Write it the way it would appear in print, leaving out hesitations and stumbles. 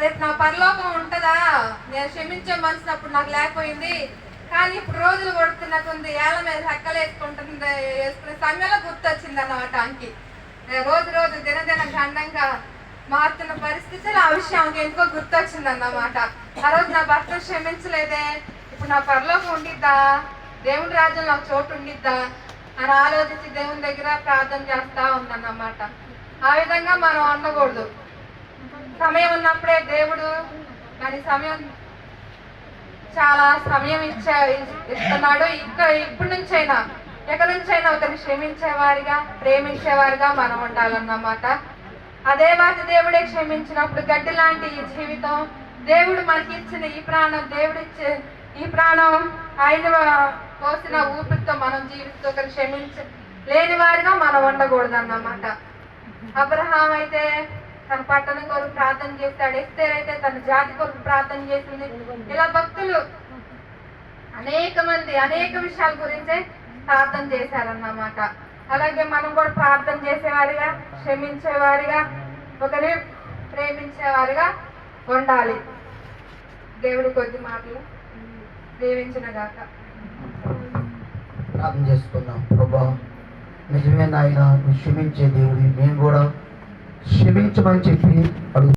రేపు నా పరలోకం ఉంటుందా, నేను క్షమించే మనసు అప్పుడు నాకు లేకపోయింది, కానీ ఇప్పుడు రోజులు కొడుతున్న కొంది ఏళ్ళ మీద హెక్కలు వేసుకునే సమయంలో గుర్తొచ్చింది అన్నమాట అంకి. రోజు రోజు దినదిన గండంగా మారుతున్న పరిస్థితులు ఆ విషయం ఎందుకో గుర్తొచ్చింది అన్నమాట. ఆ రోజు నా భర్త క్షమించలేదే, ఇప్పుడు నా పరలోకం ఉండిద్దా, దేవుని రాజ్యం నాకు చోటు ఉండిద్దా అని ఆలోచించి దేవుని దగ్గర ప్రార్థన చేస్తా ఉందన్నమాట. ఆ విధంగా మనం ఉండకూడదు. సమయం ఉన్నప్పుడే దేవుడు దాని సమయం చాలా సమయం ఇస్తున్నాడు. ఇప్పటి నుంచైనా ఎక్కడి నుంచైనా ఒకరిని క్షమించేవారిగా ప్రేమించేవారిగా మనం ఉండాలన్నమాట. అదే మాట దేవుడే క్షమించినప్పుడు గడ్డి లాంటి ఈ జీవితం, దేవుడు మనకి ఇచ్చిన ఈ ప్రాణం, దేవుడిచ్చే ఈ ప్రాణం ఆయన పోసిన ఊపిరితో మనం జీవిస్తూ ఒకరు లేని వారిగా మనం ఉండకూడదు అన్నమాట. అబ్రహాం అయితే తన పట్టణం కొరకు ప్రార్థన చేస్తాడు, ఎస్తేర్ అయితే తన జాతి కొరకు ప్రార్థన చేసింది. ఇలా భక్తులు అనేక మంది అనేక విషయాల గురించే ప్రార్థన చేశారన్నమాట. అలాగే మనం కూడా ప్రార్థన చేసేవారిగా, క్షమించేవారిగా, ఒకరిని ప్రేమించేవారిగా ఉండాలి. దేవుడి కొద్ది మాటలు దీవించిన గాక. ప్రార్థన చేసుకుందాం. ప్రభా, నిజమే నాయన, క్షమించే దేవుడి, మేము కూడా క్షమించమని చెప్పి అడుగు